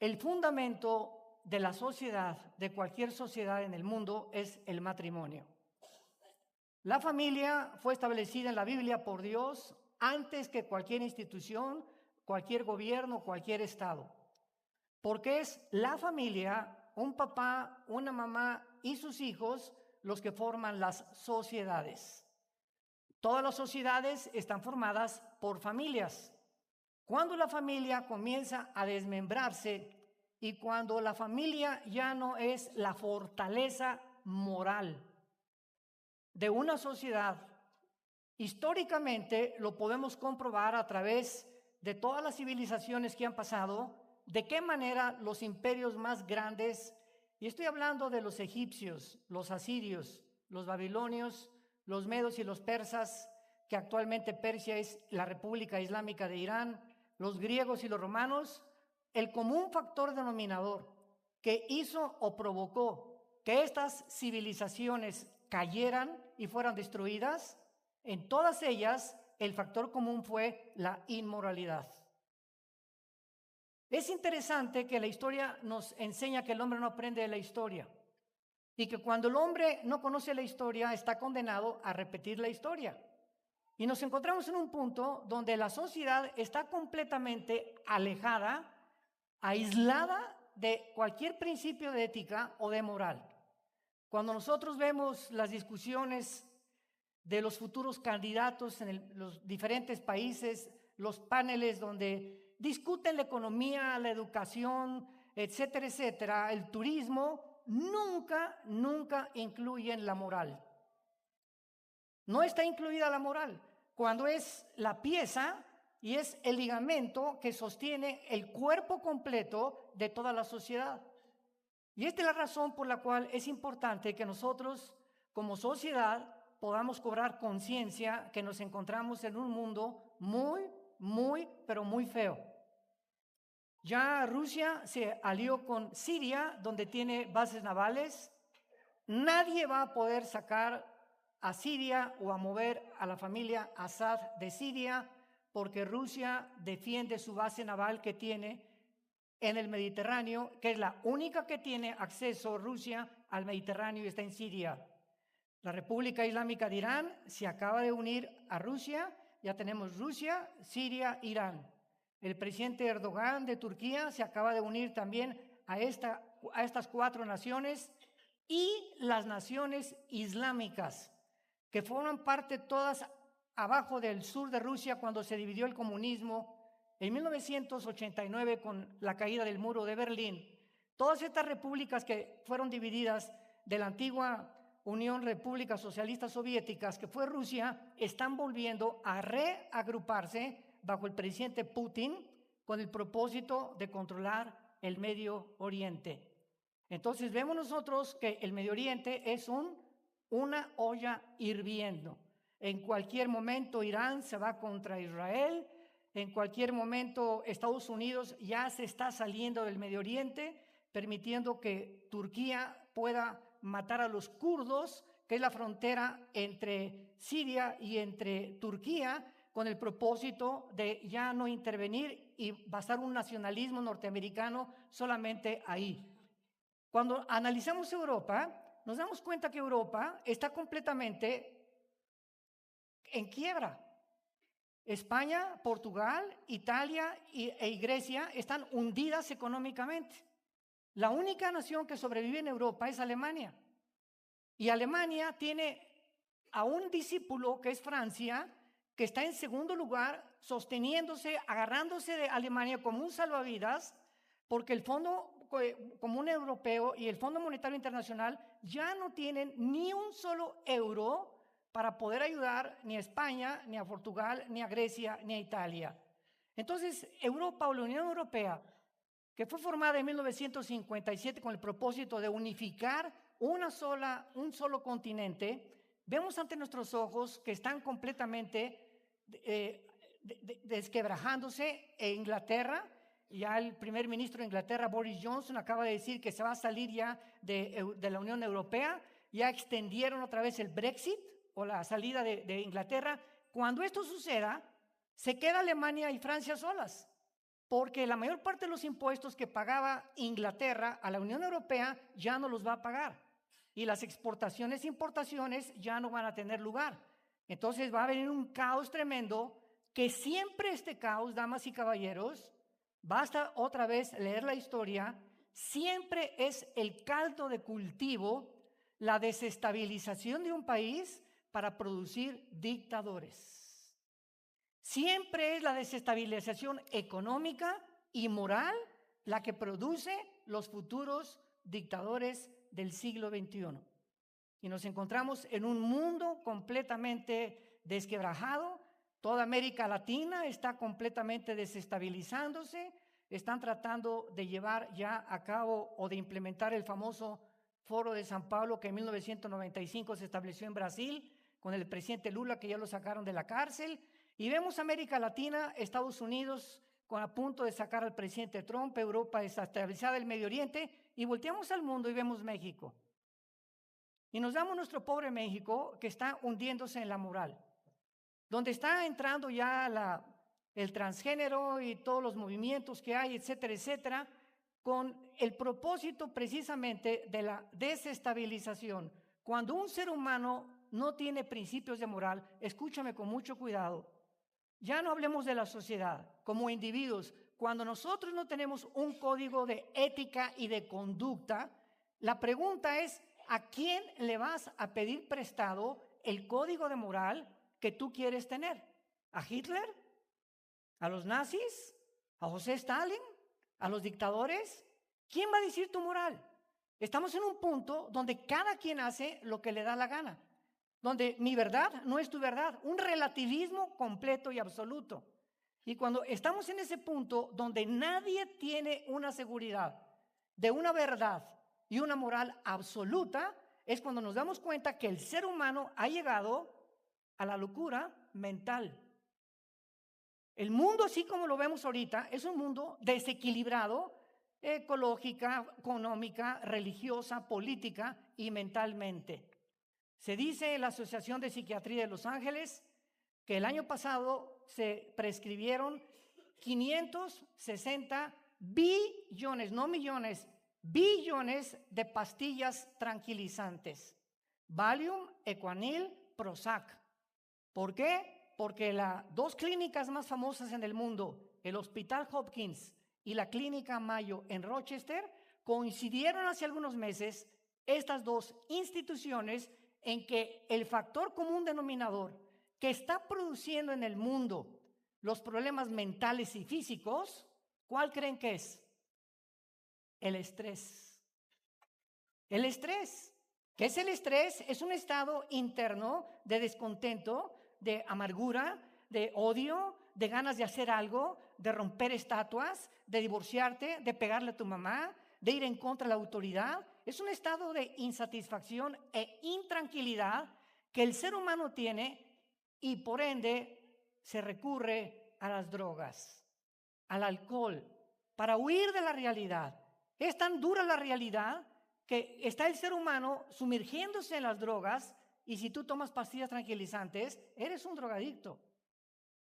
El fundamento de la sociedad, de cualquier sociedad en el mundo, es el matrimonio. La familia fue establecida en la Biblia por Dios antes que cualquier institución, cualquier gobierno, cualquier estado. Porque es la familia, un papá, una mamá y sus hijos los que forman las sociedades. Todas las sociedades están formadas por familias. Cuando la familia comienza a desmembrarse y cuando la familia ya no es la fortaleza moral de una sociedad, históricamente lo podemos comprobar a través de todas las civilizaciones que han pasado, de qué manera los imperios más grandes, y estoy hablando de los egipcios, los asirios, los babilonios, los medos y los persas, que actualmente Persia es la República Islámica de Irán, los griegos y los romanos, el común factor denominador que hizo o provocó que estas civilizaciones cayeran y fueran destruidas, en todas ellas el factor común fue la inmoralidad. Es interesante que la historia nos enseña que el hombre no aprende de la historia y que cuando el hombre no conoce la historia está condenado a repetir la historia. Y nos encontramos en un punto donde la sociedad está completamente alejada, aislada de cualquier principio de ética o de moral. Cuando nosotros vemos las discusiones de los futuros candidatos en los diferentes países, los paneles donde discuten la economía, la educación, etcétera, etcétera, el turismo, nunca incluyen la moral. No está incluida la moral, cuando es la pieza y es el ligamento que sostiene el cuerpo completo de toda la sociedad. Y esta es la razón por la cual es importante que nosotros como sociedad podamos cobrar conciencia que nos encontramos en un mundo pero muy feo. Ya Rusia se alió con Siria, donde tiene bases navales. Nadie va a poder sacar a Siria o a mover a la familia Assad de Siria, porque Rusia defiende su base naval que tiene en el Mediterráneo, que es la única que tiene acceso Rusia al Mediterráneo y está en Siria. La República Islámica de Irán se acaba de unir a Rusia, ya tenemos Rusia, Siria, Irán. El presidente Erdogan de Turquía se acaba de unir también a estas 4 naciones y las naciones islámicas, que forman parte todas abajo del sur de Rusia cuando se dividió el comunismo en 1989 con la caída del muro de Berlín. Todas estas repúblicas que fueron divididas de la antigua Unión Repúblicas Socialistas Soviéticas, que fue Rusia, están volviendo a reagruparse bajo el presidente Putin con el propósito de controlar el Medio Oriente. Entonces vemos nosotros que el Medio Oriente es una olla hirviendo. En cualquier momento Irán se va contra Israel, en cualquier momento Estados Unidos ya se está saliendo del Medio Oriente, permitiendo que Turquía pueda matar a los kurdos, que es la frontera entre Siria y entre Turquía, con el propósito de ya no intervenir y basar un nacionalismo norteamericano solamente ahí. Cuando analizamos Europa, nos damos cuenta que Europa está completamente en quiebra. España, Portugal, Italia y Grecia están hundidas económicamente. La única nación que sobrevive en Europa es Alemania. Y Alemania tiene a un discípulo que es Francia, que está en segundo lugar, sosteniéndose, agarrándose de Alemania como un salvavidas, porque el Fondo Común Europeo y el Fondo Monetario Internacional ya no tienen ni un solo euro para poder ayudar ni a España, ni a Portugal, ni a Grecia, ni a Italia. Entonces, Europa o la Unión Europea, que fue formada en 1957 con el propósito de unificar un solo continente, vemos ante nuestros ojos que están completamente desquebrajándose. En Inglaterra, ya el primer ministro de Inglaterra, Boris Johnson, acaba de decir que se va a salir ya de la Unión Europea. Ya extendieron otra vez el Brexit o la salida de Inglaterra. Cuando esto suceda, se queda Alemania y Francia solas. porque la mayor parte de los impuestos que pagaba Inglaterra a la Unión Europea ya no los va a pagar. Y las exportaciones e importaciones ya no van a tener lugar. Entonces va a venir un caos tremendo, que siempre este caos, damas y caballeros, basta otra vez leer la historia, siempre es el caldo de cultivo, la desestabilización de un país para producir dictadores. Siempre es la desestabilización económica y moral la que produce los futuros dictadores del siglo XXI. Y nos encontramos en un mundo completamente desquebrajado. Toda América Latina está completamente desestabilizándose. Están tratando de llevar ya a cabo o de implementar el famoso Foro de San Pablo, que en 1995 se estableció en Brasil con el presidente Lula, que ya lo sacaron de la cárcel. Y vemos América Latina, Estados Unidos a punto de sacar al presidente Trump, Europa desestabilizada, el Medio Oriente, y volteamos al mundo y vemos México. Y nos damos nuestro pobre México, que está hundiéndose en la moral, donde está entrando ya el transgénero y todos los movimientos que hay, etcétera, etcétera, con el propósito precisamente de la desestabilización. Cuando un ser humano no tiene principios de moral, escúchame con mucho cuidado, ya no hablemos de la sociedad, como individuos, cuando nosotros no tenemos un código de ética y de conducta, la pregunta es, ¿a quién le vas a pedir prestado el código de moral que tú quieres tener? ¿A Hitler? ¿A los nazis? ¿A José Stalin? ¿A los dictadores? ¿Quién va a decir tu moral? Estamos en un punto donde cada quien hace lo que le da la gana, donde mi verdad no es tu verdad, un relativismo completo y absoluto. Y cuando estamos en ese punto donde nadie tiene una seguridad de una verdad y una moral absoluta, es cuando nos damos cuenta que el ser humano ha llegado a la locura mental. El mundo, así como lo vemos ahorita, es un mundo desequilibrado, ecológica, económica, religiosa, política y mentalmente. Se dice en la Asociación de Psiquiatría de Los Ángeles que el año pasado se prescribieron 560 billones, no millones, billones de pastillas tranquilizantes. Valium, Equanil, Prozac. ¿Por qué? Porque las dos clínicas más famosas en el mundo, el Hospital Hopkins y la Clínica Mayo en Rochester, coincidieron hace algunos meses estas dos instituciones en que el factor común denominador que está produciendo en el mundo los problemas mentales y físicos, ¿cuál creen que es? El estrés. El estrés. ¿Qué es el estrés? Es un estado interno de descontento, de amargura, de odio, de ganas de hacer algo, de romper estatuas, de divorciarte, de pegarle a tu mamá, de ir en contra de la autoridad. Es un estado de insatisfacción e intranquilidad que el ser humano tiene y por ende se recurre a las drogas, al alcohol, para huir de la realidad. Es tan dura la realidad que está el ser humano sumergiéndose en las drogas y si tú tomas pastillas tranquilizantes, eres un drogadicto.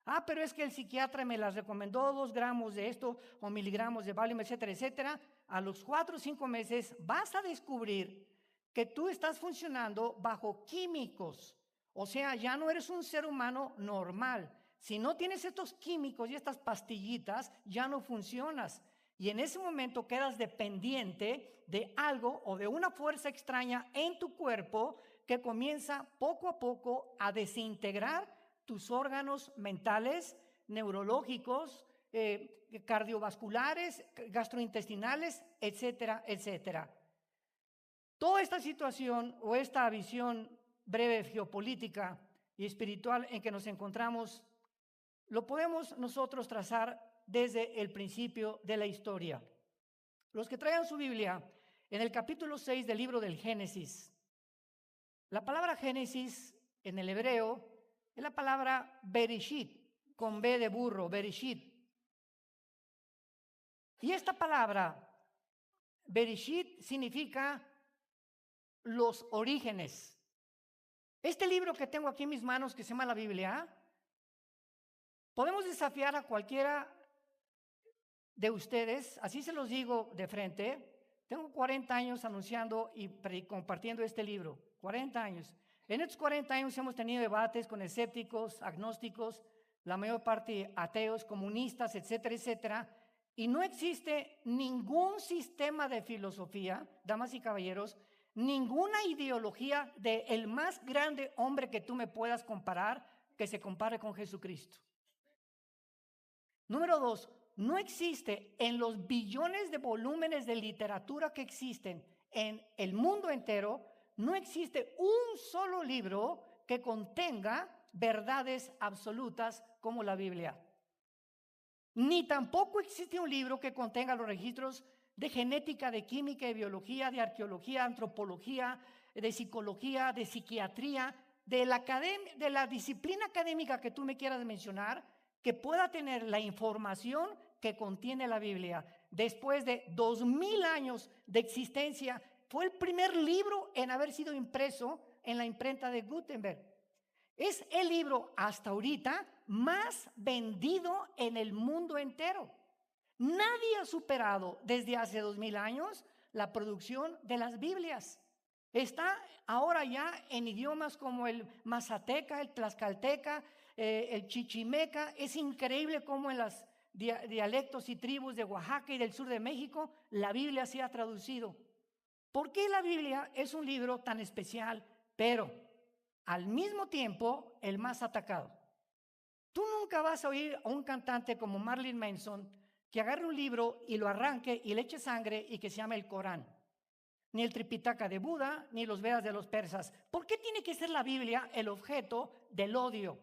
Ah, pero es que el psiquiatra me las recomendó 2 gramos de esto o miligramos de Valium, etcétera, etcétera. A los 4 o 5 meses vas a descubrir que tú estás funcionando bajo químicos. O sea, ya no eres un ser humano normal. Si no tienes estos químicos y estas pastillitas, ya no funcionas. Y en ese momento quedas dependiente de algo o de una fuerza extraña en tu cuerpo que comienza poco a poco a desintegrar tus órganos mentales, neurológicos, cardiovasculares, gastrointestinales, etcétera, etcétera. Toda esta situación o esta visión breve geopolítica y espiritual en que nos encontramos, lo podemos nosotros trazar desde el principio de la historia. Los que traigan su Biblia, en el capítulo 6 del libro del Génesis, la palabra Génesis en el hebreo es la palabra Bereshit, con B de burro, Bereshit. Y esta palabra, Bereshit, significa los orígenes. Este libro que tengo aquí en mis manos, que se llama la Biblia, podemos desafiar a cualquiera de ustedes, así se los digo de frente, tengo 40 años anunciando y compartiendo este libro, 40 años. En estos 40 años hemos tenido debates con escépticos, agnósticos, la mayor parte ateos, comunistas, etcétera, etcétera. Y no existe ningún sistema de filosofía, damas y caballeros, ninguna ideología del más grande hombre que tú me puedas comparar que se compare con Jesucristo. Número 2, no existe en los billones de volúmenes de literatura que existen en el mundo entero, no existe un solo libro que contenga verdades absolutas como la Biblia. Ni tampoco existe un libro que contenga los registros de genética, de química, de biología, de arqueología, antropología, de psicología, de psiquiatría, de la disciplina académica que tú me quieras mencionar, que pueda tener la información que contiene la Biblia. Después de 2000 años de existencia, fue el primer libro en haber sido impreso en la imprenta de Gutenberg. Es el libro hasta ahorita más vendido en el mundo entero. Nadie ha superado desde hace 2000 años la producción de las Biblias. Está ahora ya en idiomas como el mazateca, el tlaxcalteca, el chichimeca. Es increíble cómo en los dialectos y tribus de Oaxaca y del sur de México la Biblia se ha traducido. ¿Por qué la Biblia es un libro tan especial, pero al mismo tiempo el más atacado? Tú nunca vas a oír a un cantante como Marilyn Manson que agarre un libro y lo arranque y le eche sangre y que se llame el Corán. Ni el Tripitaka de Buda, ni los Vedas de los persas. ¿Por qué tiene que ser la Biblia el objeto del odio?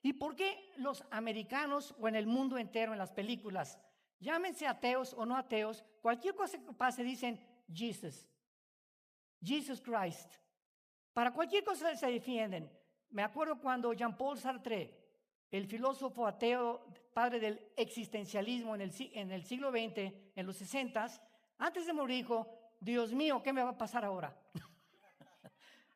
¿Y por qué los americanos o en el mundo entero en las películas, llámense ateos o no ateos, cualquier cosa que pase dicen Jesus Christ? Para cualquier cosa se defienden. Me acuerdo cuando Jean-Paul Sartre, el filósofo ateo, padre del existencialismo en el siglo XX, en los 60s, antes de morir dijo, Dios mío, ¿qué me va a pasar ahora?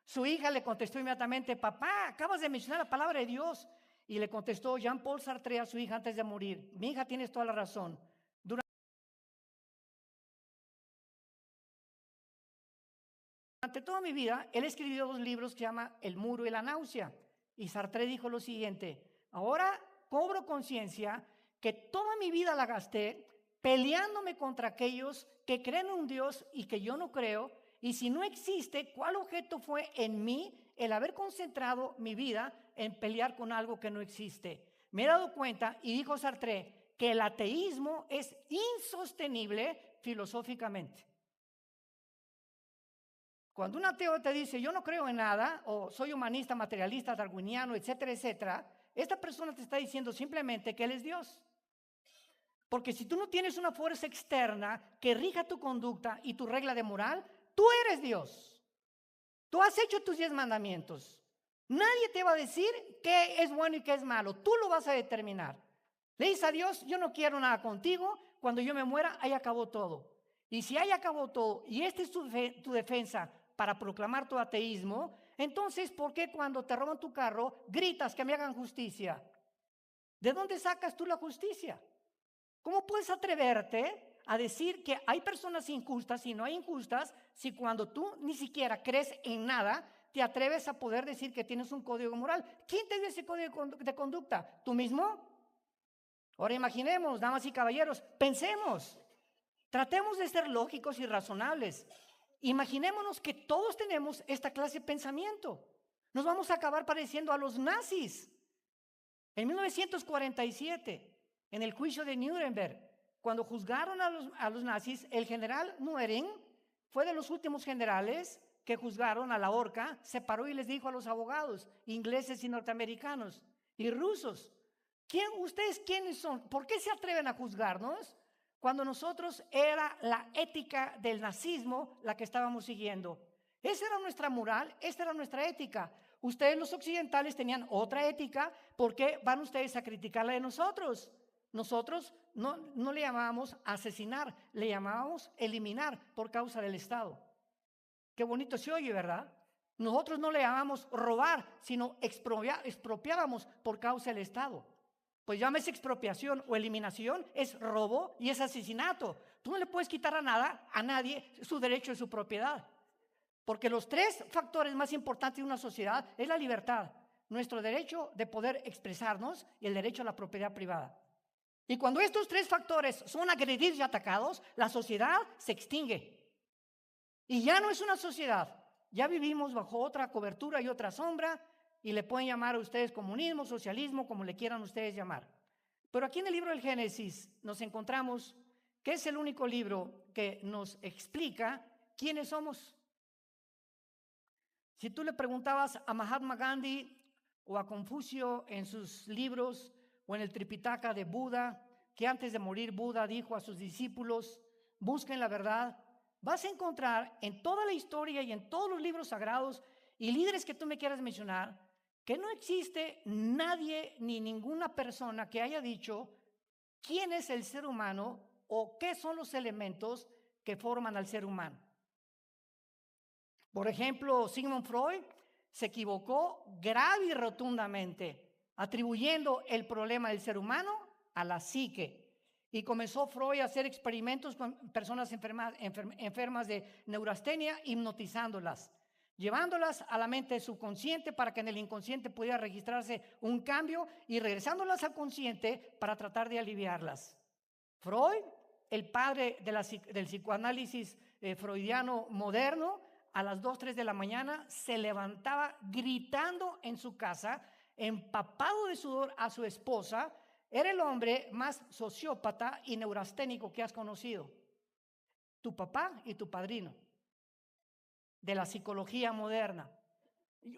Su hija le contestó inmediatamente, papá, acabas de mencionar la palabra de Dios. Y le contestó Jean-Paul Sartre a su hija antes de morir, mi hija, tienes toda la razón. Durante toda mi vida, él escribió 2 libros que se llama El muro y la náusea. Y Sartre dijo lo siguiente, ahora cobro conciencia que toda mi vida la gasté peleándome contra aquellos que creen en un Dios y que yo no creo, y si no existe, ¿cuál objeto fue en mí el haber concentrado mi vida en pelear con algo que no existe? Me he dado cuenta, y dijo Sartre, que el ateísmo es insostenible filosóficamente. Cuando un ateo te dice, yo no creo en nada, o soy humanista, materialista, darwiniano, etcétera, etcétera, esta persona te está diciendo simplemente que él es Dios. Porque si tú no tienes una fuerza externa que rija tu conducta y tu regla de moral, tú eres Dios. Tú has hecho tus 10 mandamientos. Nadie te va a decir qué es bueno y qué es malo. Tú lo vas a determinar. Le dices a Dios, yo no quiero nada contigo. Cuando yo me muera, ahí acabó todo. Y si ahí acabó todo, y esta es tu defensa para proclamar tu ateísmo, entonces, ¿por qué cuando te roban tu carro gritas que me hagan justicia? ¿De dónde sacas tú la justicia? ¿Cómo puedes atreverte a decir que hay personas injustas y no hay injustas si cuando tú ni siquiera crees en nada te atreves a poder decir que tienes un código moral? ¿Quién te dio ese código de conducta? ¿Tú mismo? Ahora imaginemos, damas y caballeros, pensemos, tratemos de ser lógicos y razonables. Imaginémonos que todos tenemos esta clase de pensamiento. Nos vamos a acabar pareciendo a los nazis. En 1947, en el juicio de Nuremberg, cuando juzgaron a los nazis, el general Göring fue de los últimos generales que juzgaron a la horca, se paró y les dijo a los abogados, ingleses y norteamericanos y rusos, ¿ustedes quiénes son? ¿Por qué se atreven a juzgarnos? Cuando nosotros era la ética del nazismo la que estábamos siguiendo. Esa era nuestra moral, esta era nuestra ética. Ustedes los occidentales tenían otra ética, ¿por qué van ustedes a criticar la de nosotros? Nosotros no le llamábamos asesinar, le llamábamos eliminar por causa del Estado. Qué bonito se oye, ¿verdad? Nosotros no le llamábamos robar, sino expropiábamos por causa del Estado. pues llámese expropiación o eliminación, es robo y es asesinato. Tú no le puedes quitar a nadie su derecho de su propiedad. Porque los tres factores más importantes de una sociedad es la libertad, nuestro derecho de poder expresarnos y el derecho a la propiedad privada. Y cuando estos tres factores son agredidos y atacados, la sociedad se extingue. Y ya no es una sociedad, ya vivimos bajo otra cobertura y otra sombra, y le pueden llamar a ustedes comunismo, socialismo, como le quieran ustedes llamar. Pero aquí en el libro del Génesis nos encontramos que es el único libro que nos explica quiénes somos. Si tú le preguntabas a Mahatma Gandhi o a Confucio en sus libros o en el Tripitaka de Buda, que antes de morir Buda dijo a sus discípulos, busquen la verdad, vas a encontrar en toda la historia y en todos los libros sagrados y líderes que tú me quieras mencionar, que no existe nadie ni ninguna persona que haya dicho quién es el ser humano o qué son los elementos que forman al ser humano. Por ejemplo, Sigmund Freud se equivocó grave y rotundamente, atribuyendo el problema del ser humano a la psique. Y comenzó Freud a hacer experimentos con personas enfermas de neurastenia, hipnotizándolas, llevándolas a la mente subconsciente para que en el inconsciente pudiera registrarse un cambio y regresándolas al consciente para tratar de aliviarlas. Freud, el padre del psicoanálisis freudiano moderno, a las 2, 3 de la mañana se levantaba gritando en su casa, empapado de sudor a su esposa. Era el hombre más sociópata y neurasténico que has conocido. Tu papá y tu padrino de la psicología moderna.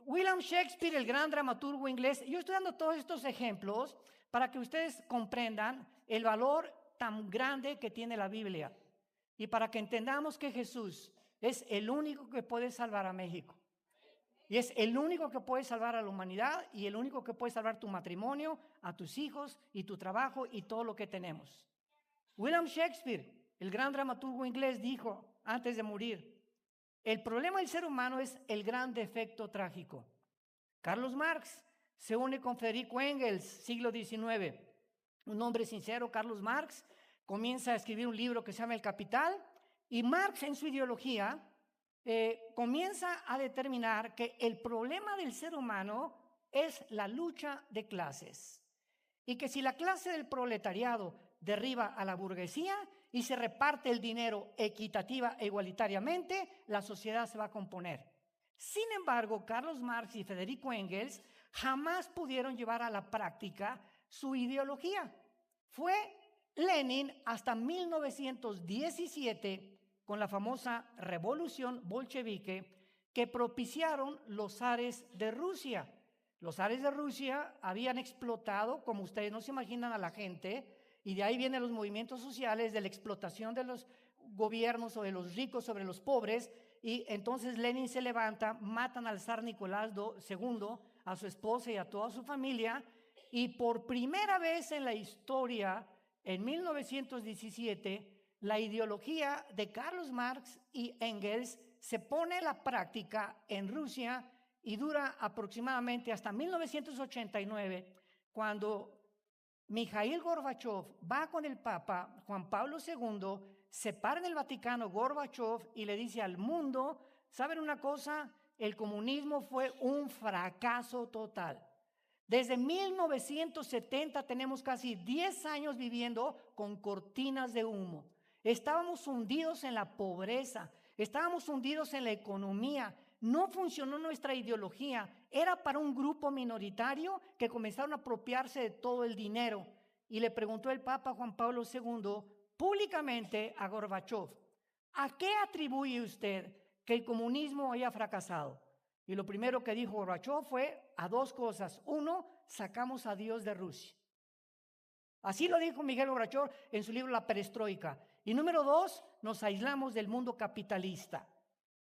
William Shakespeare, el gran dramaturgo inglés. Yo estoy dando todos estos ejemplos para que ustedes comprendan el valor tan grande que tiene la Biblia y para que entendamos que Jesús es el único que puede salvar a México. Y es el único que puede salvar a la humanidad y el único que puede salvar tu matrimonio, a tus hijos y tu trabajo y todo lo que tenemos. William Shakespeare, el gran dramaturgo inglés, dijo antes de morir, el problema del ser humano es el gran defecto trágico. Carlos Marx se une con Federico Engels, siglo XIX. Un hombre sincero, Carlos Marx, comienza a escribir un libro que se llama El Capital, y Marx en su ideología comienza a determinar que el problema del ser humano es la lucha de clases y que si la clase del proletariado derriba a la burguesía y se reparte el dinero equitativa e igualitariamente, la sociedad se va a componer. Sin embargo, Carlos Marx y Federico Engels jamás pudieron llevar a la práctica su ideología. Fue Lenin hasta 1917 con la famosa revolución bolchevique que propiciaron los zares de Rusia. Los zares de Rusia habían explotado, como ustedes no se imaginan, a la gente, y de ahí vienen los movimientos sociales de la explotación de los gobiernos o de los ricos sobre los pobres, y entonces Lenin se levanta, matan al zar Nicolás II, a su esposa y a toda su familia, y por primera vez en la historia, en 1917, la ideología de Carlos Marx y Engels se pone a la práctica en Rusia y dura aproximadamente hasta 1989, cuando Mikhail Gorbachev va con el Papa Juan Pablo II, se para en el Vaticano Gorbachev y le dice al mundo, ¿saben una cosa? El comunismo fue un fracaso total. Desde 1970 tenemos casi 10 años viviendo con cortinas de humo. Estábamos hundidos en la pobreza, estábamos hundidos en la economía, no funcionó nuestra ideología, era para un grupo minoritario que comenzaron a apropiarse de todo el dinero. Y le preguntó el Papa Juan Pablo II públicamente a Gorbachev, ¿a qué atribuye usted que el comunismo haya fracasado? Y lo primero que dijo Gorbachev fue a dos cosas. Uno, sacamos a Dios de Rusia. Así lo dijo Miguel Gorbachev en su libro La Perestroika. Y número dos, nos aislamos del mundo capitalista.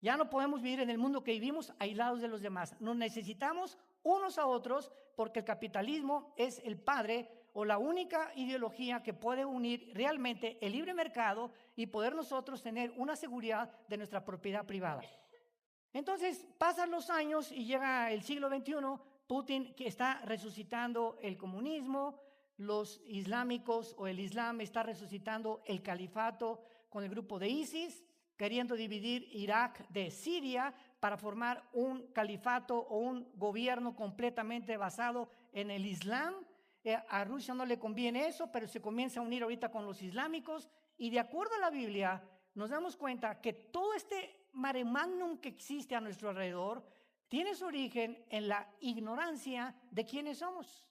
Ya no podemos vivir en el mundo que vivimos aislados de los demás. Nos necesitamos unos a otros porque el capitalismo es el padre o la única ideología que puede unir realmente el libre mercado y poder nosotros tener una seguridad de nuestra propiedad privada. Entonces pasan los años y llega el siglo XXI, Putin que está resucitando el comunismo, los islámicos o el Islam está resucitando el califato con el grupo de ISIS, queriendo dividir Irak de Siria para formar un califato o un gobierno completamente basado en el Islam. A Rusia no le conviene eso, pero se comienza a unir ahorita con los islámicos, y de acuerdo a la Biblia nos damos cuenta que todo este mare magnum que existe a nuestro alrededor tiene su origen en la ignorancia de quiénes somos.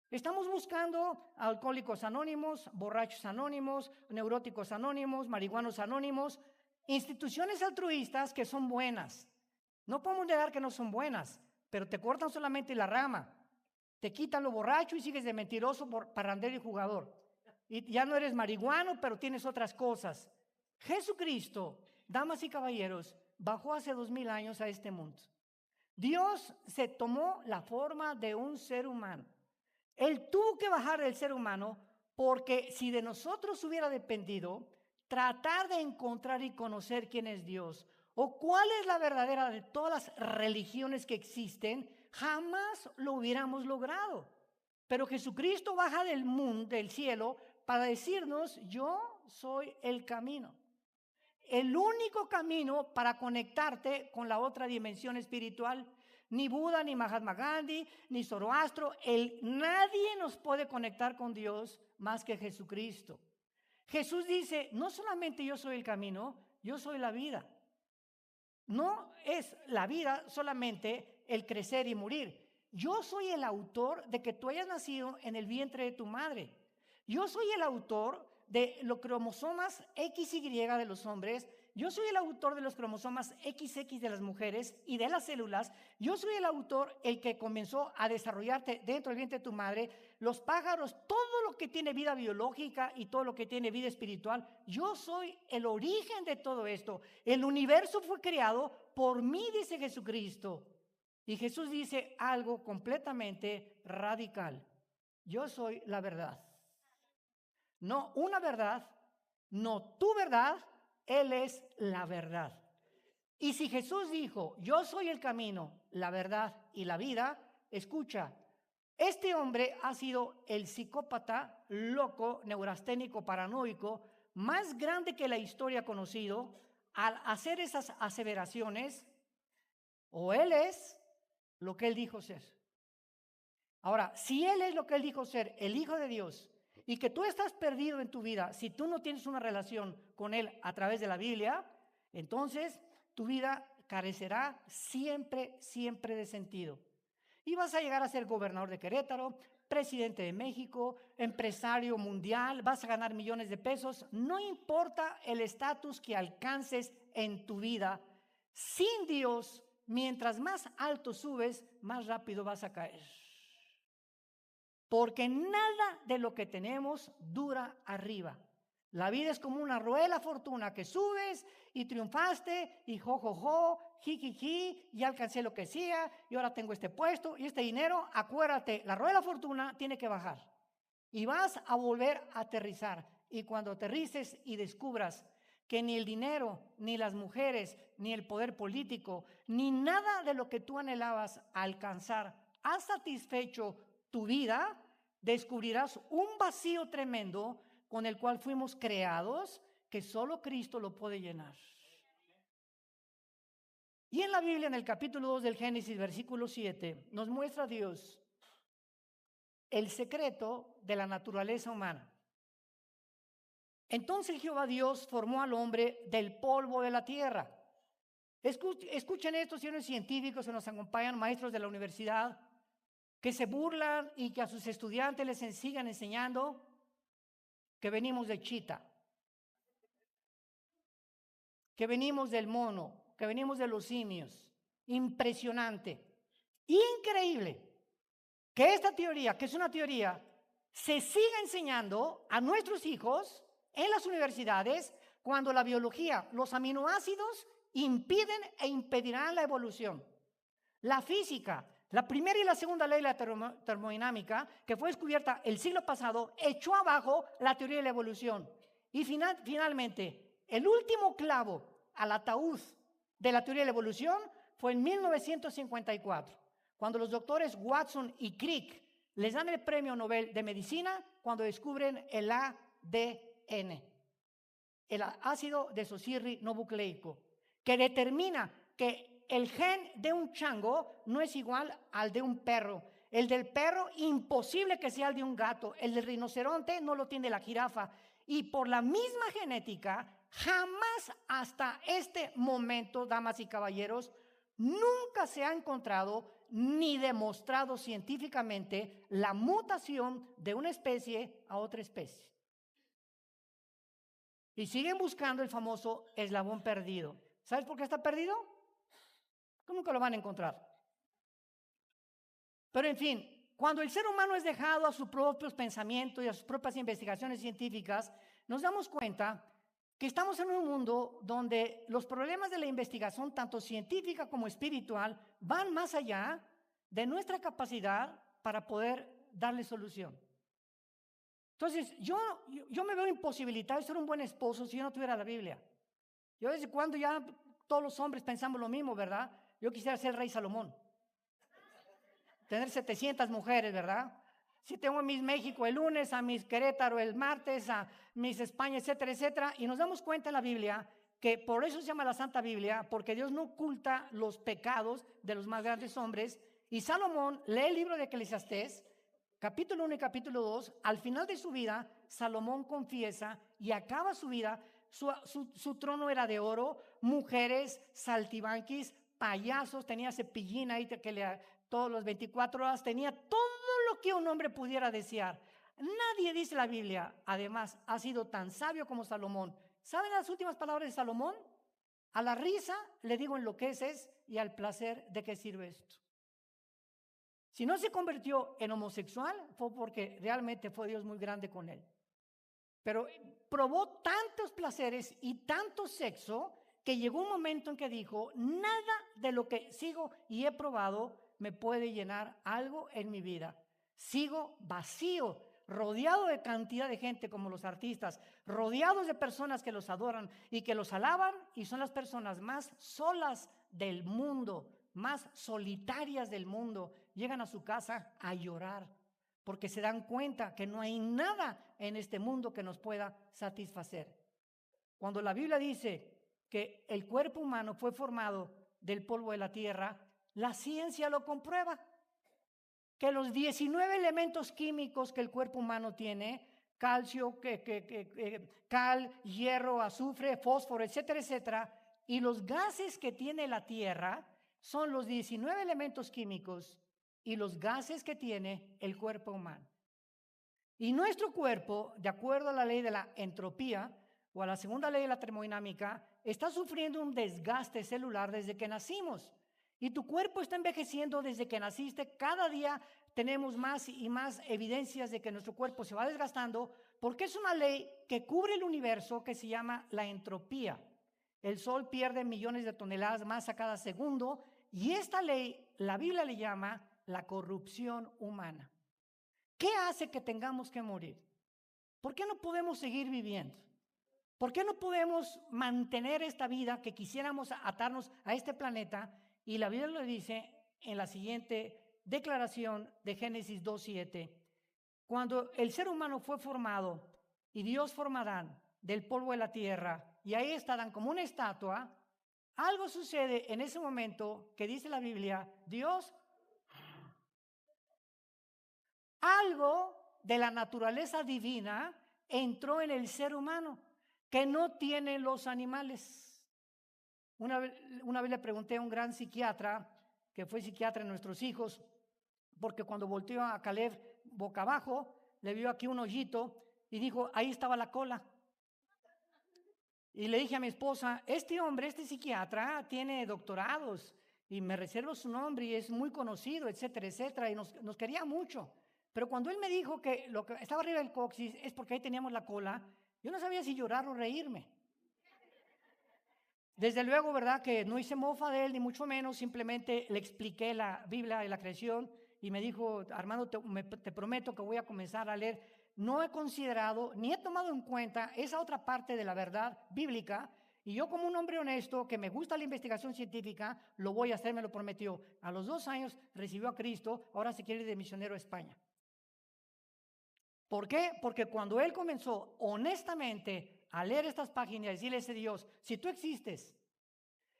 Estamos buscando alcohólicos anónimos, borrachos anónimos, neuróticos anónimos, marihuanos anónimos, instituciones altruistas que son buenas. No podemos negar que no son buenas, pero te cortan solamente la rama, te quitan lo borracho y sigues de mentiroso, parrandero y jugador. Y ya no eres marihuano, pero tienes otras cosas. Jesucristo, damas y caballeros, bajó hace 2000 años a este mundo. Dios se tomó la forma de un ser humano. Él tuvo que bajar del ser humano porque si de nosotros hubiera dependido tratar de encontrar y conocer quién es Dios o cuál es la verdadera de todas las religiones que existen, jamás lo hubiéramos logrado. Pero Jesucristo baja del mundo, del cielo, para decirnos: yo soy el camino. El único camino para conectarte con la otra dimensión espiritual. Ni Buda, ni Mahatma Gandhi, ni Zoroastro, nadie nos puede conectar con Dios más que Jesucristo. Jesús dice: no solamente yo soy el camino, yo soy la vida. No es la vida solamente el crecer y morir. Yo soy el autor de que tú hayas nacido en el vientre de tu madre. Yo soy el autor de los cromosomas XY de los hombres. Yo soy el autor de los cromosomas XX de las mujeres y de las células. Yo soy el autor, el que comenzó a desarrollarte dentro del vientre de tu madre. Los pájaros, todo lo que tiene vida biológica y todo lo que tiene vida espiritual. Yo soy el origen de todo esto. El universo fue creado por mí, dice Jesucristo. Y Jesús dice algo completamente radical: yo soy la verdad. No una verdad, no tu verdad, Él es la verdad. Y si Jesús dijo: yo soy el camino, la verdad y la vida, escucha, este hombre ha sido el psicópata, loco, neurasténico, paranoico, más grande que la historia ha conocido. Al hacer esas aseveraciones, o Él es lo que Él dijo ser. Ahora, si Él es lo que Él dijo ser, el Hijo de Dios, y que tú estás perdido en tu vida, si tú no tienes una relación con Él a través de la Biblia, entonces tu vida carecerá siempre de sentido. Y vas a llegar a ser gobernador de Querétaro, presidente de México, empresario mundial, vas a ganar millones de pesos. No importa el estatus que alcances en tu vida, sin Dios, mientras más alto subes, más rápido vas a caer. Porque nada de lo que tenemos dura arriba. La vida es como una rueda de la fortuna que subes y triunfaste y jiji, ya alcancé lo que sea y ahora tengo este puesto y este dinero. Acuérdate, la rueda de la fortuna tiene que bajar y vas a volver a aterrizar. Y cuando aterrices y descubras que ni el dinero, ni las mujeres, ni el poder político, ni nada de lo que tú anhelabas alcanzar ha satisfecho tu vida, descubrirás un vacío tremendo con el cual fuimos creados, que solo Cristo lo puede llenar. Y en la Biblia, en el capítulo 2 del Génesis, versículo 7, nos muestra Dios el secreto de la naturaleza humana. Entonces Jehová Dios formó al hombre del polvo de la tierra. Escuchen esto, señores científicos que nos acompañan, maestros de la universidad, que se burlan y que a sus estudiantes les sigan enseñando que venimos de chita, que venimos del mono, que venimos de los simios. Impresionante, increíble que esta teoría, que es una teoría, se siga enseñando a nuestros hijos en las universidades cuando la biología, los aminoácidos impiden e impedirán la evolución. La física, la primera y la segunda ley de la termodinámica, que fue descubierta el siglo pasado, echó abajo la teoría de la evolución. Y finalmente, el último clavo al ataúd de la teoría de la evolución fue en 1954, cuando los doctores Watson y Crick les dan el premio Nobel de medicina cuando descubren el ADN, el ácido desoxirribonucleico, que determina que el gen de un chango no es igual al de un perro. El del perro, imposible que sea el de un gato. El del rinoceronte no lo tiene la jirafa. Y por la misma genética, jamás hasta este momento, damas y caballeros, nunca se ha encontrado ni demostrado científicamente la mutación de una especie a otra especie. Y siguen buscando el famoso eslabón perdido. ¿Sabes por qué está perdido? Nunca lo van a encontrar. Pero en fin, cuando el ser humano es dejado a sus propios pensamientos y a sus propias investigaciones científicas, nos damos cuenta que estamos en un mundo donde los problemas de la investigación, tanto científica como espiritual, van más allá de nuestra capacidad para poder darle solución. Entonces, yo me veo imposibilitado de ser un buen esposo si yo no tuviera la Biblia. Yo desde cuando ya todos los hombres pensamos lo mismo, ¿verdad? Yo quisiera ser el rey Salomón. Tener 700 mujeres, ¿verdad? Si tengo a Miss México el lunes, a Miss Querétaro el martes, a Miss España, etcétera, etcétera. Y nos damos cuenta en la Biblia que por eso se llama la Santa Biblia, porque Dios no oculta los pecados de los más grandes hombres. Y Salomón lee el libro de Eclesiastés, capítulo 1 y capítulo 2. Al final de su vida, Salomón confiesa y acaba su vida. Su trono era de oro, mujeres, saltibanquis, payasos, tenía cepillín ahí que todas las 24 horas, tenía todo lo que un hombre pudiera desear. Nadie, dice la Biblia, además, ha sido tan sabio como Salomón. ¿Saben las últimas palabras de Salomón? A la risa le digo enloqueces y al placer de qué sirve esto. Si no se convirtió en homosexual fue porque realmente fue Dios muy grande con él. Pero probó tantos placeres y tanto sexo que llegó un momento en que dijo, nada de lo que sigo y he probado me puede llenar algo en mi vida. Sigo vacío, rodeado de cantidad de gente como los artistas, rodeados de personas que los adoran y que los alaban, y son las personas más solas del mundo, más solitarias del mundo. Llegan a su casa a llorar porque se dan cuenta que no hay nada en este mundo que nos pueda satisfacer. Cuando la Biblia dice que el cuerpo humano fue formado del polvo de la tierra, la ciencia lo comprueba. Que los 19 elementos químicos que el cuerpo humano tiene, calcio, cal, hierro, azufre, fósforo, etcétera, etcétera, y los gases que tiene la tierra son los 19 elementos químicos y los gases que tiene el cuerpo humano. Y nuestro cuerpo, de acuerdo a la ley de la entropía o a la segunda ley de la termodinámica, está sufriendo un desgaste celular desde que nacimos. Y tu cuerpo está envejeciendo desde que naciste. Cada día tenemos más y más evidencias de que nuestro cuerpo se va desgastando porque es una ley que cubre el universo que se llama la entropía. El Sol pierde millones de toneladas más a cada segundo y esta ley, la Biblia le llama la corrupción humana. ¿Qué hace que tengamos que morir? ¿Por qué no podemos seguir viviendo? ¿Por qué no podemos mantener esta vida que quisiéramos atarnos a este planeta? Y la Biblia lo dice en la siguiente declaración de Génesis 2:7. Cuando el ser humano fue formado y Dios formarán del polvo de la tierra y ahí estarán como una estatua, algo sucede en ese momento que dice la Biblia, Dios, algo de la naturaleza divina entró en el ser humano que no tienen los animales. Una vez le pregunté a un gran psiquiatra, que fue psiquiatra de nuestros hijos, porque cuando volteó a Caleb boca abajo, le vio aquí un hoyito y dijo, ahí estaba la cola. Y le dije a mi esposa, este hombre, este psiquiatra, tiene doctorados y me reservo su nombre y es muy conocido, etcétera, etcétera, y nos quería mucho. Pero cuando él me dijo que lo que estaba arriba del coxis es porque ahí teníamos la cola, yo no sabía si llorar o reírme. Desde luego, ¿verdad? Que no hice mofa de él, ni mucho menos, simplemente le expliqué la Biblia y la creación y me dijo, Armando, te prometo que voy a comenzar a leer. No he considerado, ni he tomado en cuenta esa otra parte de la verdad bíblica, y yo como un hombre honesto, que me gusta la investigación científica, lo voy a hacer, me lo prometió. A los 2 años recibió a Cristo, ahora se quiere ir de misionero a España. ¿Por qué? Porque cuando él comenzó honestamente a leer estas páginas y decirle a ese Dios, si tú existes,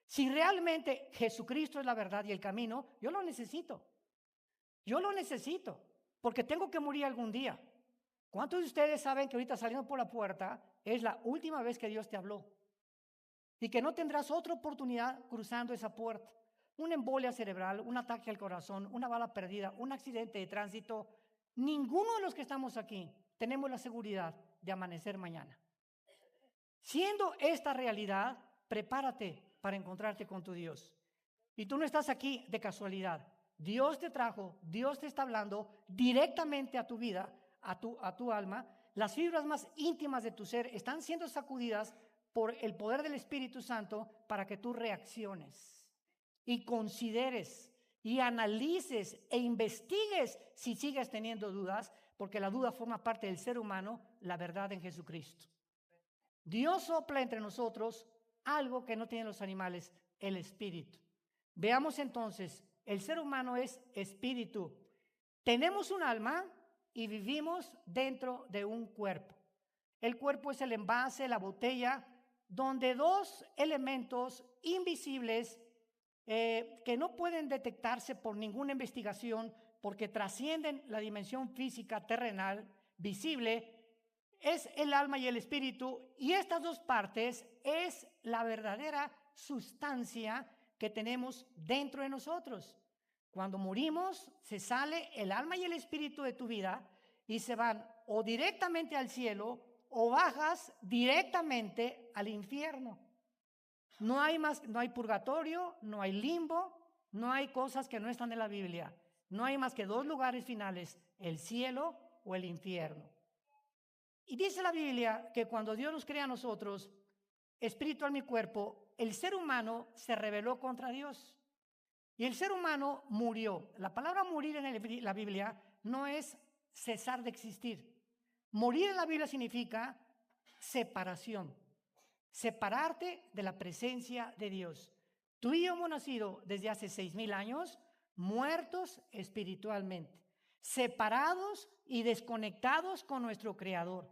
si realmente Jesucristo es la verdad y el camino, yo lo necesito. Yo lo necesito, porque tengo que morir algún día. ¿Cuántos de ustedes saben que ahorita saliendo por la puerta es la última vez que Dios te habló? Y que no tendrás otra oportunidad cruzando esa puerta. Una embolia cerebral, un ataque al corazón, una bala perdida, un accidente de tránsito. Ninguno de los que estamos aquí tenemos la seguridad de amanecer mañana. Siendo esta realidad, prepárate para encontrarte con tu Dios. Y tú no estás aquí de casualidad. Dios te trajo, Dios te está hablando directamente a tu vida, a tu alma. Las fibras más íntimas de tu ser están siendo sacudidas por el poder del Espíritu Santo para que tú reacciones y consideres y analices e investigues si sigues teniendo dudas, porque la duda forma parte del ser humano, la verdad en Jesucristo. Dios sopla entre nosotros algo que no tienen los animales, el espíritu. Veamos entonces, el ser humano es espíritu. Tenemos un alma y vivimos dentro de un cuerpo. El cuerpo es el envase, la botella, donde dos elementos invisibles que no pueden detectarse por ninguna investigación porque trascienden la dimensión física terrenal visible, es el alma y el espíritu, y estas dos partes es la verdadera sustancia que tenemos dentro de nosotros. Cuando morimos, se sale el alma y el espíritu de tu vida y se van o directamente al cielo o bajas directamente al infierno. No hay purgatorio, no hay limbo, no hay cosas que no están en la Biblia. No hay más que dos lugares finales, el cielo o el infierno. Y dice la Biblia que cuando Dios nos crea a nosotros, espíritu, alma y cuerpo, el ser humano se rebeló contra Dios. Y el ser humano murió. La palabra morir en la Biblia no es cesar de existir. Morir en la Biblia significa separación. Separarte de la presencia de Dios. Tú y yo hemos nacido desde hace 6,000 años, muertos espiritualmente, separados y desconectados con nuestro Creador.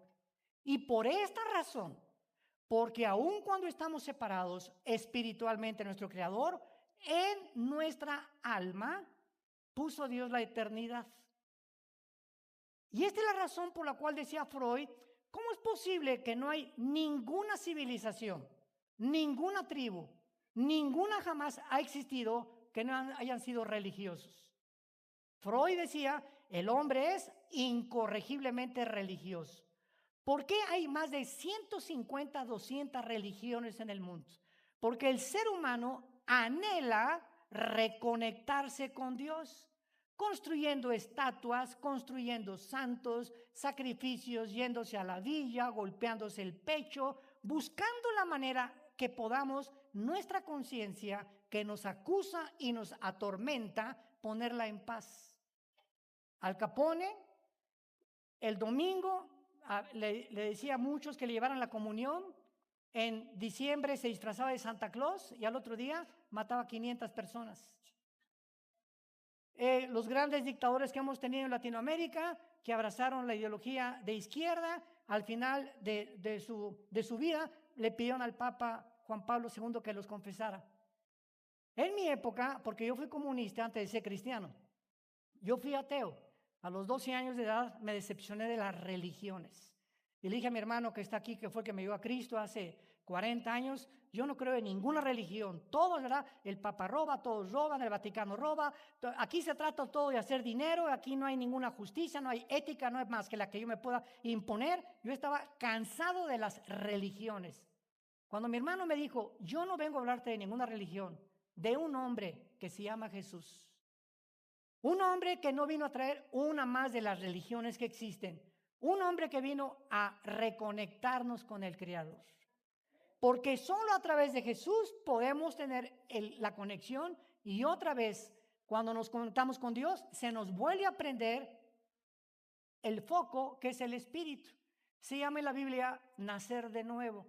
Y por esta razón, porque aun cuando estamos separados espiritualmente de nuestro Creador, en nuestra alma puso Dios la eternidad. Y esta es la razón por la cual decía Freud, ¿cómo es posible que no hay ninguna civilización, ninguna tribu, ninguna jamás ha existido que no hayan sido religiosos? Freud decía, el hombre es incorregiblemente religioso. ¿Por qué hay más de 150, 200 religiones en el mundo? Porque el ser humano anhela reconectarse con Dios, construyendo estatuas, construyendo santos, sacrificios, yéndose a la villa, golpeándose el pecho, buscando la manera que podamos nuestra conciencia que nos acusa y nos atormenta, ponerla en paz. Al Capone, el domingo, le decía a muchos que le llevaran la comunión. En diciembre se disfrazaba de Santa Claus y al otro día mataba 500 personas. Los grandes dictadores que hemos tenido en Latinoamérica, que abrazaron la ideología de izquierda, al final de su vida le pidieron al Papa Juan Pablo II que los confesara. En mi época, porque yo fui comunista antes de ser cristiano, yo fui ateo. A los 12 años de edad me decepcioné de las religiones. Y le dije a mi hermano que está aquí, que fue el que me dio a Cristo hace 40 años, yo no creo en ninguna religión. Todo, ¿verdad? El Papa roba, todos roban, el Vaticano roba. Aquí se trata todo de hacer dinero, aquí no hay ninguna justicia, no hay ética, no es más que la que yo me pueda imponer. Yo estaba cansado de las religiones. Cuando mi hermano me dijo, yo no vengo a hablarte de ninguna religión, de un hombre que se llama Jesús. Un hombre que no vino a traer una más de las religiones que existen. Un hombre que vino a reconectarnos con el Creador. Porque solo a través de Jesús podemos tener la conexión y otra vez, cuando nos conectamos con Dios, se nos vuelve a prender el foco que es el Espíritu. Se llama en la Biblia nacer de nuevo.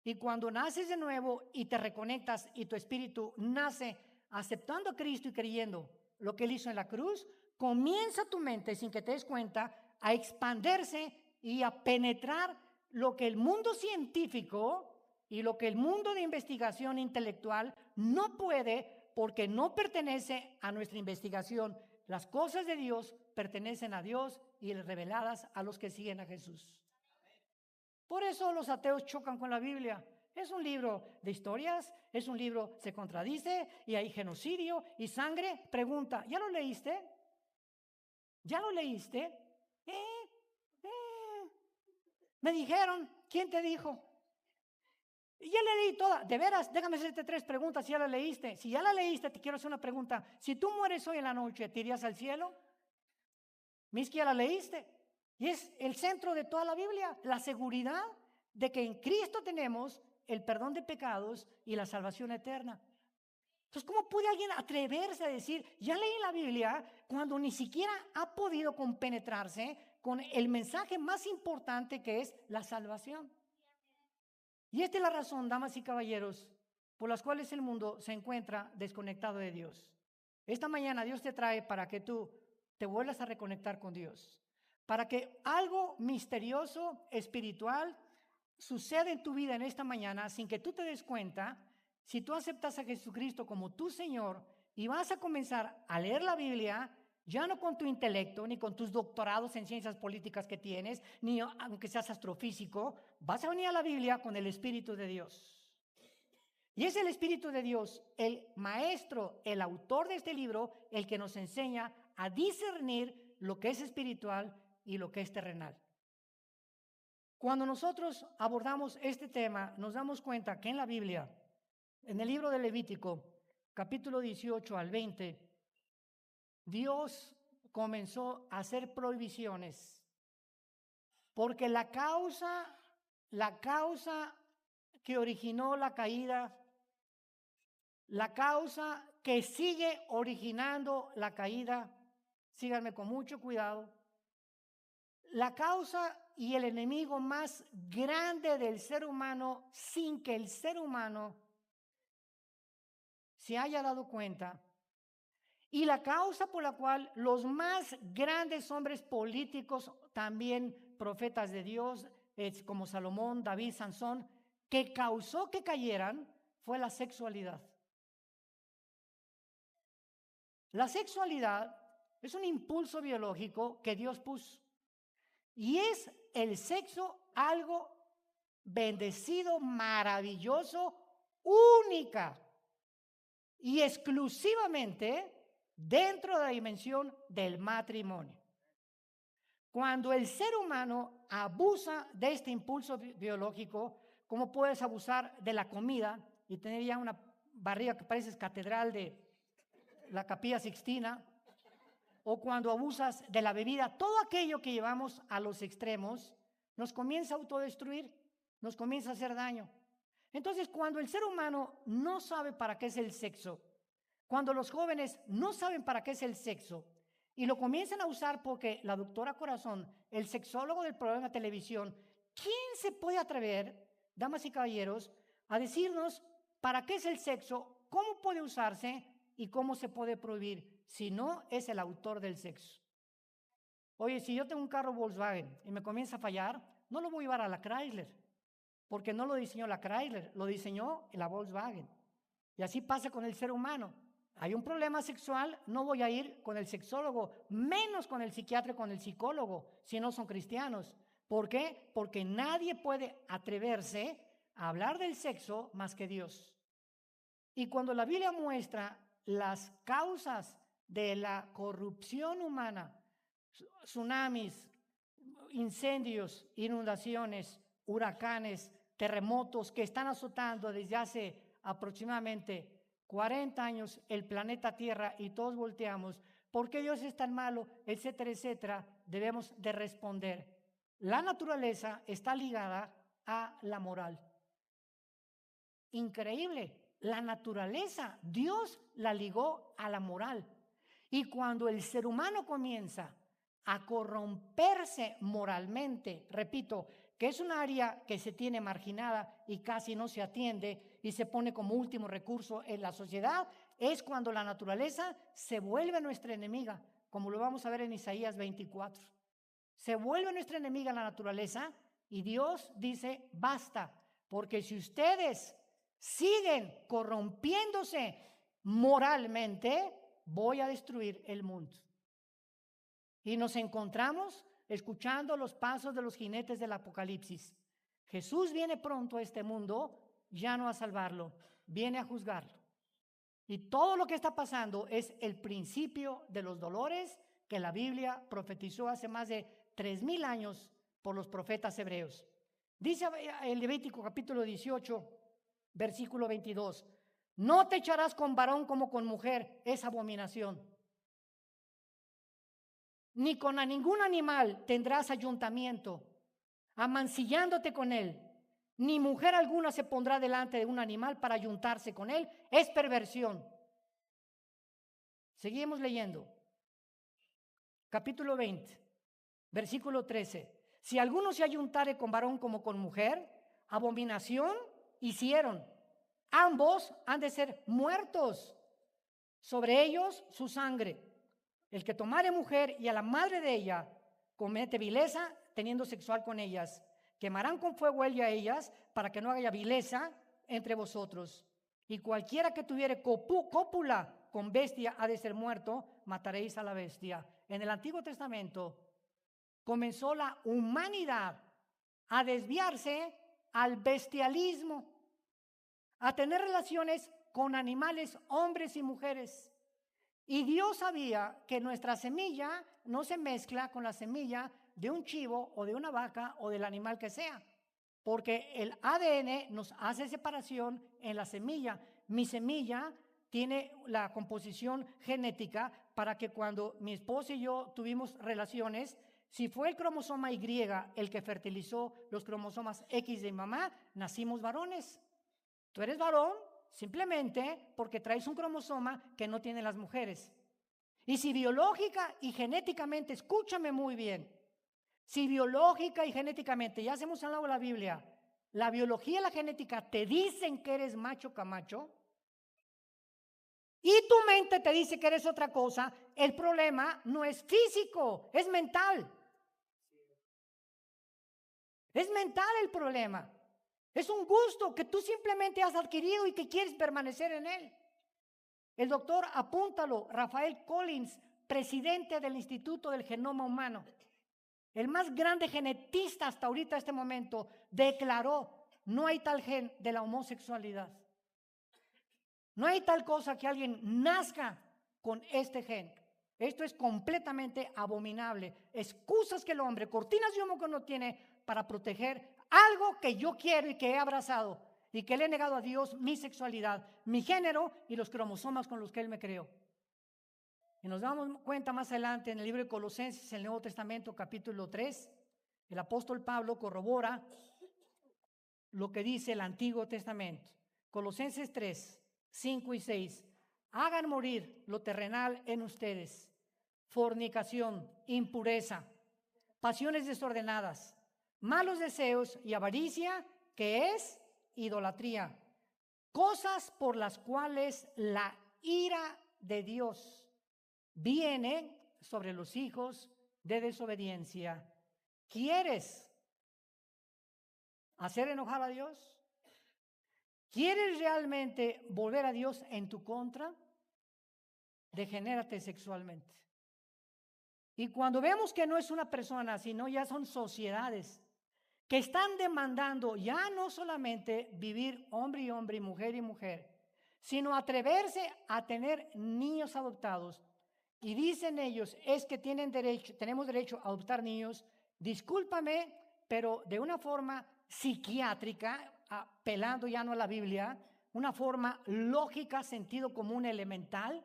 Y cuando naces de nuevo y te reconectas y tu espíritu nace aceptando a Cristo y creyendo lo que Él hizo en la cruz, comienza tu mente, sin que te des cuenta, a expandirse y a penetrar lo que el mundo científico y lo que el mundo de investigación intelectual no puede, porque no pertenece a nuestra investigación. Las cosas de Dios pertenecen a Dios y reveladas a los que siguen a Jesús. Por eso los ateos chocan con la Biblia. Es un libro de historias, es un libro, se contradice y hay genocidio y sangre. Pregunta, ¿ya lo leíste? ¿Ya lo leíste? Me dijeron, ¿quién te dijo? Ya la leí toda. De veras, déjame hacerte 3 preguntas si ya la leíste. Si ya la leíste, te quiero hacer una pregunta. Si tú mueres hoy en la noche, ¿te irías al cielo? Mis que ya la leíste. Y es el centro de toda la Biblia, la seguridad de que en Cristo tenemos el perdón de pecados y la salvación eterna. Entonces, ¿cómo puede alguien atreverse a decir, ya leí la Biblia, cuando ni siquiera ha podido compenetrarse con el mensaje más importante que es la salvación? Y esta es la razón, damas y caballeros, por las cuales el mundo se encuentra desconectado de Dios. Esta mañana Dios te trae para que tú te vuelvas a reconectar con Dios, para que algo misterioso, espiritual, suceda en tu vida en esta mañana sin que tú te des cuenta. Si tú aceptas a Jesucristo como tu Señor y vas a comenzar a leer la Biblia, ya no con tu intelecto, ni con tus doctorados en ciencias políticas que tienes, ni aunque seas astrofísico, vas a venir a la Biblia con el Espíritu de Dios. Y es el Espíritu de Dios, el maestro, el autor de este libro, el que nos enseña a discernir lo que es espiritual y lo que es terrenal. Cuando nosotros abordamos este tema, nos damos cuenta que en la Biblia, en el libro de Levítico, capítulo 18 al 20, Dios comenzó a hacer prohibiciones, porque la causa que originó la caída, la causa que sigue originando la caída, síganme con mucho cuidado, la causa y el enemigo más grande del ser humano, sin que el ser humano se haya dado cuenta, y la causa por la cual los más grandes hombres políticos, también profetas de Dios, como Salomón, David, Sansón, que causó que cayeran, fue la sexualidad. La sexualidad es un impulso biológico que Dios puso. Y es el sexo algo bendecido, maravilloso, única y exclusivamente dentro de la dimensión del matrimonio. Cuando el ser humano abusa de este impulso biológico, como puedes abusar de la comida y tener ya una barriga que parece catedral de la Capilla Sixtina, o cuando abusas de la bebida, todo aquello que llevamos a los extremos nos comienza a autodestruir, nos comienza a hacer daño. Entonces, cuando el ser humano no sabe para qué es el sexo, cuando los jóvenes no saben para qué es el sexo y lo comienzan a usar porque la doctora Corazón, el sexólogo del programa de televisión, ¿quién se puede atrever, damas y caballeros, a decirnos para qué es el sexo, cómo puede usarse y cómo se puede prohibir? Si no es el autor del sexo. Oye, si yo tengo un carro Volkswagen y me comienza a fallar, no lo voy a llevar a la Chrysler, porque no lo diseñó la Chrysler, lo diseñó la Volkswagen. Y así pasa con el ser humano. Hay un problema sexual, no voy a ir con el sexólogo, menos con el psiquiatra, con el psicólogo, si no son cristianos. ¿Por qué? Porque nadie puede atreverse a hablar del sexo más que Dios. Y cuando la Biblia muestra las causas de la corrupción humana, tsunamis, incendios, inundaciones, huracanes, terremotos que están azotando desde hace aproximadamente 40 años el planeta Tierra y todos volteamos, ¿por qué Dios es tan malo? Etcétera, etcétera, debemos de responder. La naturaleza está ligada a la moral. Increíble. La naturaleza, Dios la ligó a la moral. Y cuando el ser humano comienza a corromperse moralmente, repito, que es un área que se tiene marginada y casi no se atiende y se pone como último recurso en la sociedad, es cuando la naturaleza se vuelve nuestra enemiga, como lo vamos a ver en Isaías 24. Se vuelve nuestra enemiga la naturaleza y Dios dice, basta, porque si ustedes siguen corrompiéndose moralmente, voy a destruir el mundo. Y nos encontramos escuchando los pasos de los jinetes del Apocalipsis. Jesús viene pronto a este mundo, ya no a salvarlo, viene a juzgarlo. Y todo lo que está pasando es el principio de los dolores que la Biblia profetizó hace más de 3000 años por los profetas hebreos. Dice el Levítico capítulo 18, versículo 22, no te echarás con varón como con mujer, es abominación. Ni con ningún animal tendrás ayuntamiento, amancillándote con él. Ni mujer alguna se pondrá delante de un animal para ayuntarse con él, es perversión. Seguimos leyendo. Capítulo 20, versículo 13. Si alguno se ayuntare con varón como con mujer, abominación hicieron. Ambos han de ser muertos. Sobre ellos su sangre. El que tomare mujer y a la madre de ella comete vileza teniendo sexual con ellas. Quemarán con fuego él y a ellas para que no haya vileza entre vosotros. Y cualquiera que tuviere cópula con bestia ha de ser muerto, mataréis a la bestia. En el Antiguo Testamento comenzó la humanidad a desviarse al bestialismo, a tener relaciones con animales, hombres y mujeres. Y Dios sabía que nuestra semilla no se mezcla con la semilla de un chivo o de una vaca o del animal que sea, porque el ADN nos hace separación en la semilla. Mi semilla tiene la composición genética para que cuando mi esposa y yo tuvimos relaciones, si fue el cromosoma Y el que fertilizó los cromosomas X de mi mamá, nacimos varones. Tú eres varón simplemente porque traes un cromosoma que no tienen las mujeres. Y si biológica y genéticamente, escúchame muy bien, si biológica y genéticamente, ya hemos hablado de la Biblia, la biología y la genética te dicen que eres macho camacho, y tu mente te dice que eres otra cosa, el problema no es físico, es mental. Es mental el problema. Es un gusto que tú simplemente has adquirido y que quieres permanecer en él. El doctor, apúntalo, Rafael Collins, presidente del Instituto del Genoma Humano, el más grande genetista hasta ahorita, este momento, declaró: no hay tal gen de la homosexualidad. No hay tal cosa que alguien nazca con este gen. Esto es completamente abominable. Excusas que el hombre, cortinas de humo que no tiene para proteger algo que yo quiero y que he abrazado y que le he negado a Dios, mi sexualidad, mi género y los cromosomas con los que Él me creó. Y nos damos cuenta más adelante en el libro de Colosenses, el Nuevo Testamento, capítulo 3, el apóstol Pablo corrobora lo que dice el Antiguo Testamento. Colosenses 3, 5 y 6. Hagan morir lo terrenal en ustedes: fornicación, impureza, pasiones desordenadas, malos deseos y avaricia, que es idolatría, cosas por las cuales la ira de Dios viene sobre los hijos de desobediencia. ¿Quieres hacer enojar a Dios? ¿Quieres realmente volver a Dios en tu contra? Degenérate sexualmente. Y cuando vemos que no es una persona, sino ya son sociedades que están demandando ya no solamente vivir hombre y mujer y mujer, sino atreverse a tener niños adoptados. Y dicen ellos, es que tenemos derecho a adoptar niños, discúlpame, pero de una forma psiquiátrica, apelando ya no a la Biblia, una forma lógica, sentido común, elemental.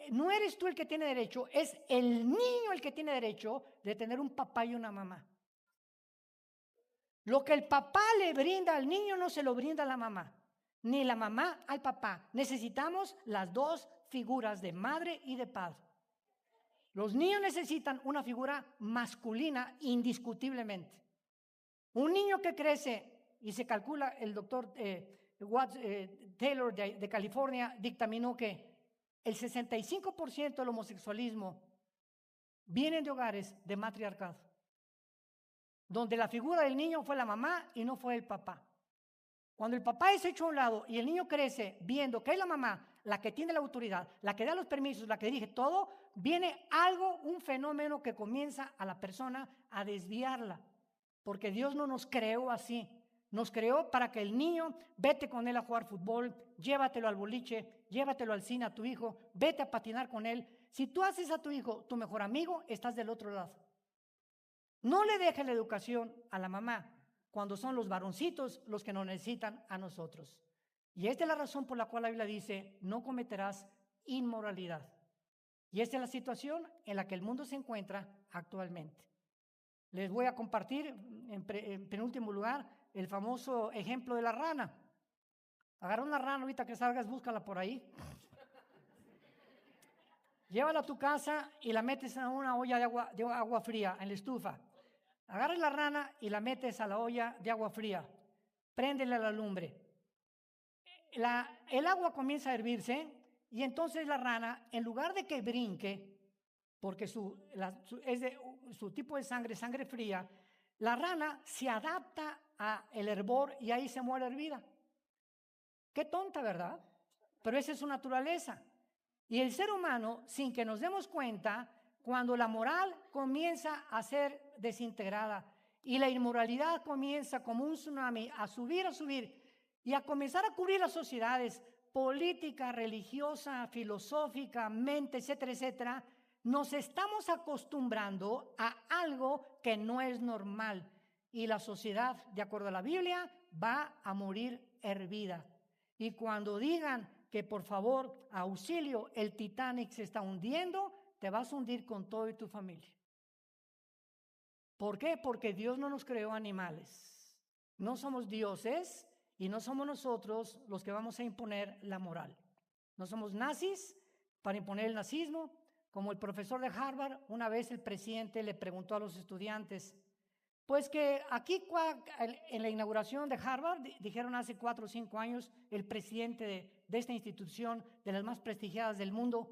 No eres tú el que tiene derecho, es el niño el que tiene derecho de tener un papá y una mamá. Lo que el papá le brinda al niño no se lo brinda a la mamá, ni la mamá al papá. Necesitamos las dos figuras de madre y de padre. Los niños necesitan una figura masculina indiscutiblemente. Un niño que crece, y se calcula, el doctor Taylor de California dictaminó que el 65% del homosexualismo viene de hogares de matriarcado. donde la figura del niño fue la mamá y no fue el papá. Cuando el papá es hecho a un lado y el niño crece viendo que es la mamá la que tiene la autoridad, la que da los permisos, la que dirige todo, viene algo, un fenómeno que comienza a la persona a desviarla. Porque Dios no nos creó así. Nos creó para que el niño, vete con él a jugar fútbol, llévatelo al boliche, llévatelo al cine a tu hijo, vete a patinar con él. Si tú haces a tu hijo tu mejor amigo, estás del otro lado. No le dejes la educación a la mamá cuando son los varoncitos los que nos necesitan a nosotros. Y esta es la razón por la cual la Biblia dice, no cometerás inmoralidad. Y esta es la situación en la que el mundo se encuentra actualmente. Les voy a compartir en penúltimo lugar el famoso ejemplo de la rana. Agarra una rana, ahorita que salgas, búscala por ahí. Llévala a tu casa y la metes en una olla de agua fría, en la estufa. Agarras la rana y la metes a la olla de agua fría. Préndele la lumbre. El agua comienza a hervirse y entonces la rana, en lugar de que brinque, porque su tipo de sangre fría, la rana se adapta al hervor y ahí se muere hervida. Qué tonta, ¿verdad? Pero esa es su naturaleza. Y el ser humano, sin que nos demos cuenta, cuando la moral comienza a ser desintegrada y la inmoralidad comienza como un tsunami a subir y a comenzar a cubrir las sociedades política, religiosa, filosófica, mente, etcétera, etcétera, nos estamos acostumbrando a algo que no es normal y la sociedad, de acuerdo a la Biblia, va a morir hervida. Y cuando digan que por favor, auxilio, el Titanic se está hundiendo, te vas a hundir con todo y tu familia. ¿Por qué? Porque Dios no nos creó animales. No somos dioses y no somos nosotros los que vamos a imponer la moral. No somos nazis para imponer el nazismo. Como el profesor de Harvard, una vez el presidente le preguntó a los estudiantes, pues que aquí en la inauguración de Harvard, dijeron hace 4 o 5 años, el presidente de esta institución, de las más prestigiadas del mundo,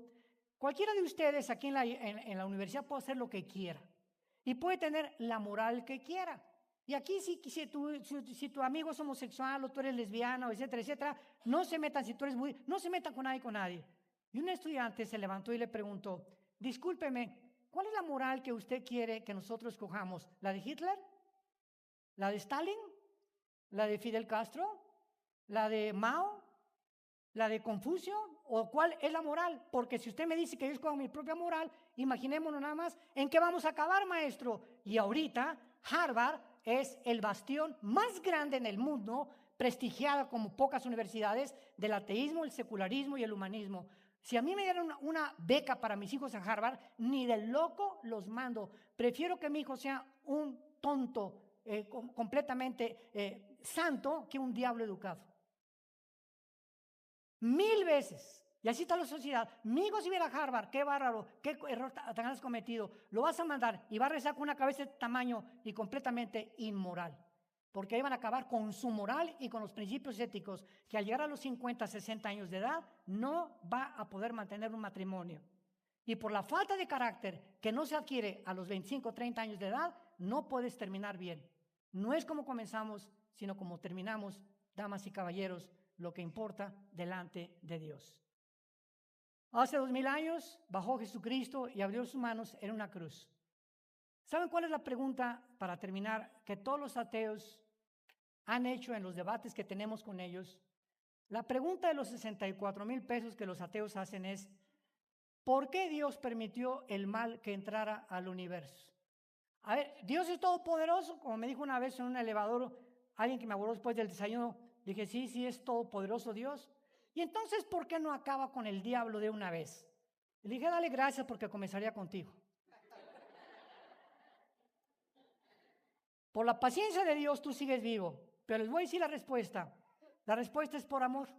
cualquiera de ustedes aquí en la universidad puede hacer lo que quiera y puede tener la moral que quiera. Y aquí si tu amigo es homosexual o tú eres lesbiana, etcétera, etcétera, no se metan, no se metan con nadie. Y un estudiante se levantó y le preguntó, discúlpeme, ¿cuál es la moral que usted quiere que nosotros escojamos? ¿La de Hitler? ¿La de Stalin? ¿La de Fidel Castro? ¿La de Mao? ¿La de Confucio? ¿O cuál es la moral? Porque si usted me dice que yo escojo mi propia moral, imaginémonos nada más en qué vamos a acabar, maestro. Y ahorita Harvard es el bastión más grande en el mundo, prestigiada como pocas universidades, del ateísmo, el secularismo y el humanismo. Si a mí me dieran una beca para mis hijos en Harvard, ni de loco los mando. Prefiero que mi hijo sea un tonto completamente santo que un diablo educado. 1000 veces. Y así está la sociedad. Mi hijo si viera a Harvard, qué bárbaro, qué error tan has cometido. Lo vas a mandar y va a regresar con una cabeza de tamaño y completamente inmoral. Porque ahí van a acabar con su moral y con los principios éticos, que al llegar a los 50, 60 años de edad, no va a poder mantener un matrimonio. Y por la falta de carácter que no se adquiere a los 25, 30 años de edad, no puedes terminar bien. No es como comenzamos, sino como terminamos, damas y caballeros, lo que importa delante de Dios. Hace 2000 años bajó Jesucristo y abrió sus manos en una cruz. ¿Saben cuál es la pregunta, para terminar, que todos los ateos han hecho en los debates que tenemos con ellos? La pregunta de los 64,000 pesos que los ateos hacen es, ¿por qué Dios permitió el mal que entrara al universo? A ver, Dios es todopoderoso, como me dijo una vez en un elevador, alguien que me abordó después del desayuno, dije, sí, es todopoderoso Dios. Y entonces, ¿por qué no acaba con el diablo de una vez? Le dije, dale gracias porque comenzaría contigo. Por la paciencia de Dios tú sigues vivo, pero les voy a decir la respuesta. La respuesta es por amor.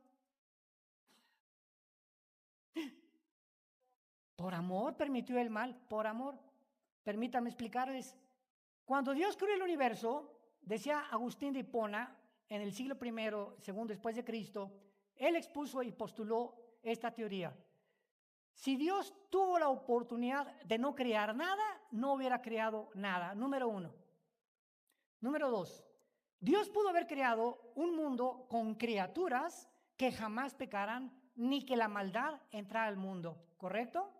Por amor permitió el mal, por amor. Permítanme explicarles. Cuando Dios creó el universo, decía Agustín de Hipona, en el siglo I, segundo después de Cristo, él expuso y postuló esta teoría. Si Dios tuvo la oportunidad de no crear nada, no hubiera creado nada. Número 1. Número 2, Dios pudo haber creado un mundo con criaturas que jamás pecaran ni que la maldad entrara al mundo, ¿correcto?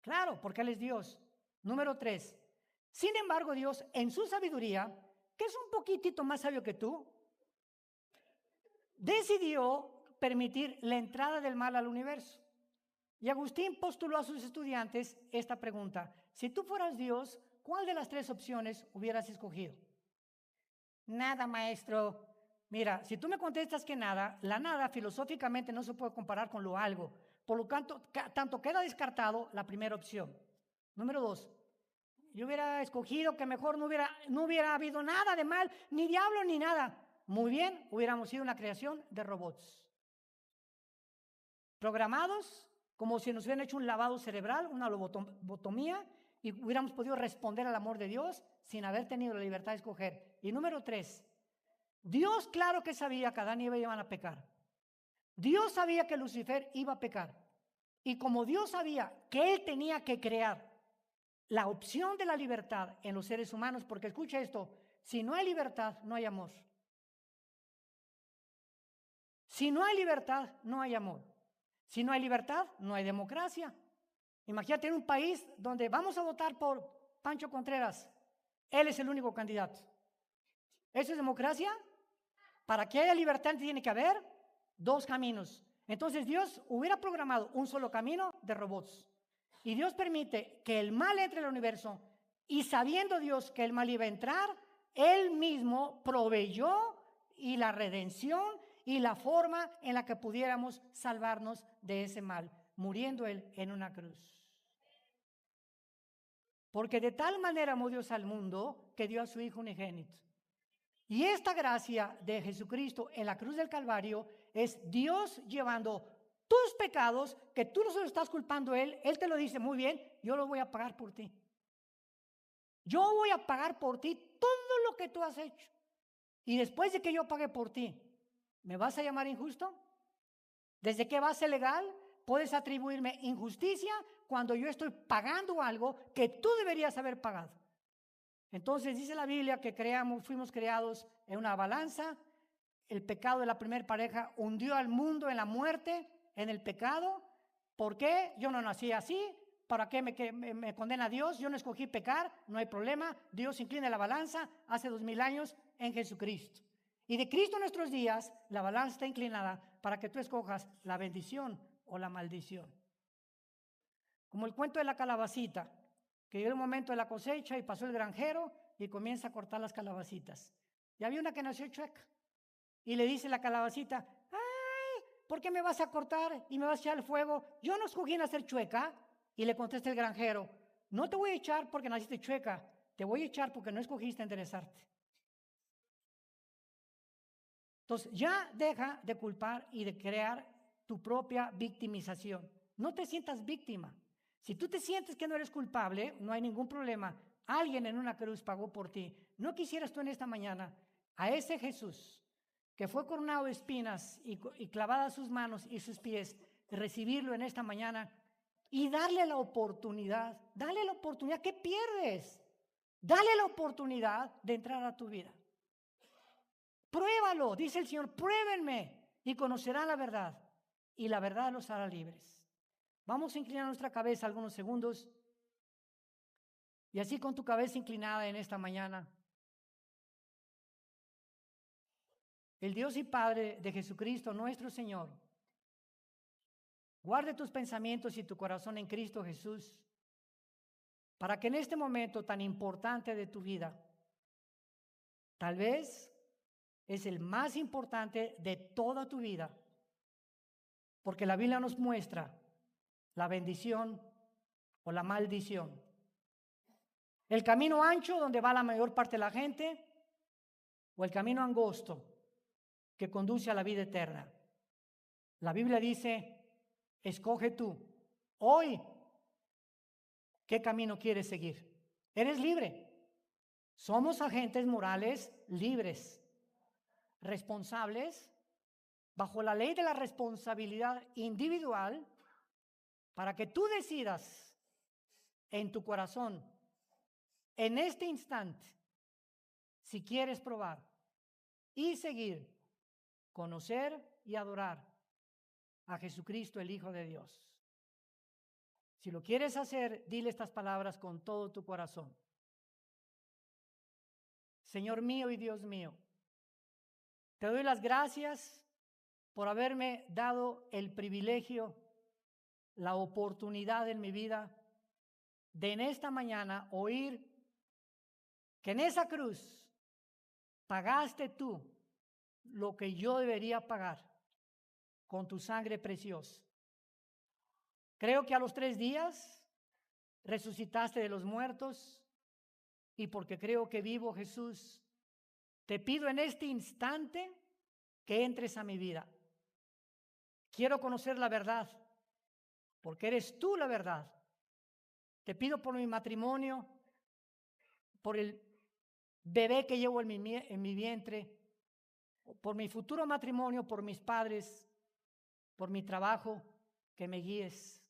Claro, porque Él es Dios. Número 3, sin embargo, Dios en su sabiduría, que es un poquitito más sabio que tú, decidió permitir la entrada del mal al universo. Y Agustín postuló a sus estudiantes esta pregunta: si tú fueras Dios, ¿cuál de las 3 opciones hubieras escogido? Nada, maestro. Mira, si tú me contestas que nada, la nada filosóficamente no se puede comparar con lo algo. Por lo tanto queda descartado la primera opción. Número 2, yo hubiera escogido que mejor no hubiera habido nada de mal, ni diablo ni nada. Muy bien, hubiéramos sido una creación de robots, programados como si nos hubieran hecho un lavado cerebral, una lobotomía, y hubiéramos podido responder al amor de Dios sin haber tenido la libertad de escoger. Y número 3, Dios claro que sabía que Adán y Eva iban a pecar. Dios sabía que Lucifer iba a pecar. Y como Dios sabía que Él tenía que crear la opción de la libertad en los seres humanos, porque escucha esto, si no hay libertad, no hay amor. Si no hay libertad, no hay amor. Si no hay libertad, no hay democracia. Imagínate en un país donde vamos a votar por Pancho Contreras. Él es el único candidato. ¿Eso es democracia? Para que haya libertad tiene que haber 2 caminos. Entonces Dios hubiera programado un solo camino de robots. Y Dios permite que el mal entre al universo, y sabiendo Dios que el mal iba a entrar, Él mismo proveyó y la redención y la forma en la que pudiéramos salvarnos de ese mal, muriendo Él en una cruz. Porque de tal manera amó Dios al mundo que dio a su Hijo unigénito. Y esta gracia de Jesucristo en la cruz del Calvario es Dios llevando tus pecados, que tú no se lo estás culpando a Él. Él te lo dice: muy bien, yo lo voy a pagar por ti. Yo voy a pagar por ti todo lo que tú has hecho. Y después de que yo pague por ti, ¿me vas a llamar injusto? ¿Desde qué base legal puedes atribuirme injusticia cuando yo estoy pagando algo que tú deberías haber pagado? Entonces dice la Biblia que fuimos creados en una balanza. El pecado de la primera pareja hundió al mundo en la muerte, en el pecado. ¿Por qué? Yo no nací así. ¿Para qué me condena Dios? Yo no escogí pecar, no hay problema. Dios inclina la balanza hace 2000 años en Jesucristo. Y de Cristo en nuestros días, la balanza está inclinada para que tú escojas la bendición o la maldición. Como el cuento de la calabacita, que llegó el momento de la cosecha y pasó el granjero y comienza a cortar las calabacitas. Y había una que nació chueca. Y le dice la calabacita: ¡ay! ¿Por qué me vas a cortar y me vas a echar al fuego? Yo no escogí nacer chueca. Y le contesta el granjero: no te voy a echar porque naciste chueca, te voy a echar porque no escogiste enderezarte. Entonces ya deja de culpar y de crear tu propia victimización. No te sientas víctima. Si tú te sientes que no eres culpable, no hay ningún problema. Alguien en una cruz pagó por ti. ¿No quisieras tú en esta mañana a ese Jesús que fue coronado de espinas y clavadas sus manos y sus pies, recibirlo en esta mañana y darle la oportunidad? Dale la oportunidad. ¿Qué pierdes? Dale la oportunidad de entrar a tu vida. Pruébalo, dice el Señor: pruébenme y conocerán la verdad, y la verdad los hará libres. Vamos a inclinar nuestra cabeza algunos segundos, y así con tu cabeza inclinada en esta mañana, el Dios y Padre de Jesucristo, nuestro Señor, guarde tus pensamientos y tu corazón en Cristo Jesús, para que en este momento tan importante de tu vida, tal vez es el más importante de toda tu vida, porque la Biblia nos muestra la bendición o la maldición. El camino ancho donde va la mayor parte de la gente, o el camino angosto que conduce a la vida eterna. La Biblia dice: escoge tú hoy qué camino quieres seguir. Eres libre. Somos agentes morales libres, responsables, bajo la ley de la responsabilidad individual, para que tú decidas en tu corazón, en este instante, si quieres probar y seguir, conocer y adorar a Jesucristo, el Hijo de Dios. Si lo quieres hacer, dile estas palabras con todo tu corazón. Señor mío y Dios mío, te doy las gracias por haberme dado el privilegio, la oportunidad en mi vida de en esta mañana oír que en esa cruz pagaste tú lo que yo debería pagar con tu sangre preciosa. Creo que a los 3 días resucitaste de los muertos y porque creo que vivo, Jesús, te pido en este instante que entres a mi vida. Quiero conocer la verdad, porque eres tú la verdad. Te pido por mi matrimonio, por el bebé que llevo en mi vientre, por mi futuro matrimonio, por mis padres, por mi trabajo, que me guíes,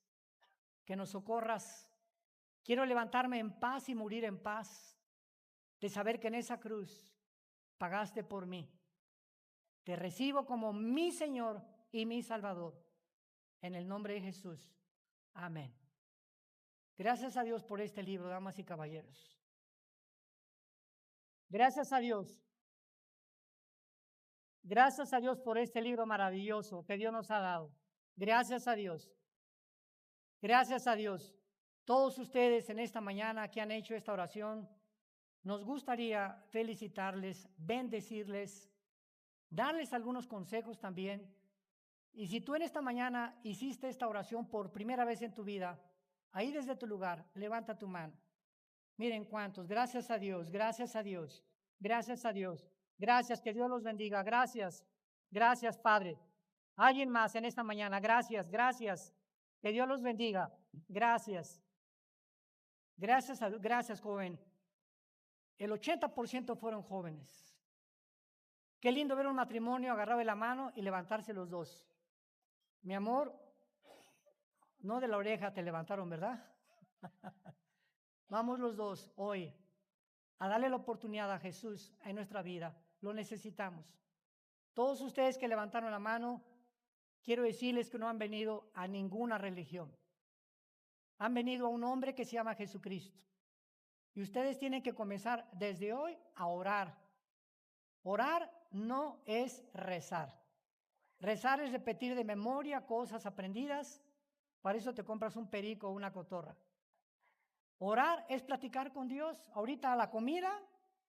que nos socorras. Quiero levantarme en paz y morir en paz, de saber que en esa cruz pagaste por mí. Te recibo como mi Señor y mi Salvador. En el nombre de Jesús. Amén. Gracias a Dios por este libro, damas y caballeros. Gracias a Dios. Gracias a Dios por este libro maravilloso que Dios nos ha dado. Gracias a Dios. Gracias a Dios. Todos ustedes en esta mañana que han hecho esta oración, nos gustaría felicitarles, bendecirles, darles algunos consejos también. Y si tú en esta mañana hiciste esta oración por primera vez en tu vida, ahí desde tu lugar, levanta tu mano. Miren cuántos. Gracias a Dios, gracias a Dios, gracias a Dios. Gracias, que Dios los bendiga. Gracias, gracias, Padre. Alguien más en esta mañana. Gracias, gracias. Que Dios los bendiga. Gracias. Gracias, joven. El 80% fueron jóvenes. Qué lindo ver un matrimonio agarrado de la mano y levantarse los dos. Mi amor, no de la oreja te levantaron, ¿verdad? Vamos los dos hoy a darle la oportunidad a Jesús en nuestra vida. Lo necesitamos. Todos ustedes que levantaron la mano, quiero decirles que no han venido a ninguna religión. Han venido a un hombre que se llama Jesucristo. Y ustedes tienen que comenzar desde hoy a orar. Orar no es rezar. Rezar es repetir de memoria cosas aprendidas. Para eso te compras un perico o una cotorra. Orar es platicar con Dios. Ahorita a la comida,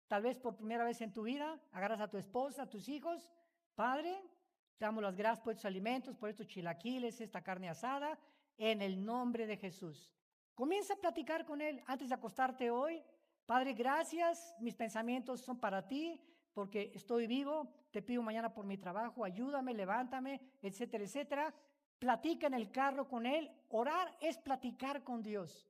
tal vez por primera vez en tu vida, agarras a tu esposa, a tus hijos. Padre, te damos las gracias por estos alimentos, por estos chilaquiles, esta carne asada, en el nombre de Jesús. Comienza a platicar con Él antes de acostarte hoy. Padre, gracias, mis pensamientos son para ti, porque estoy vivo, te pido mañana por mi trabajo, ayúdame, levántame, etcétera, etcétera. Platica en el carro con Él. Orar es platicar con Dios.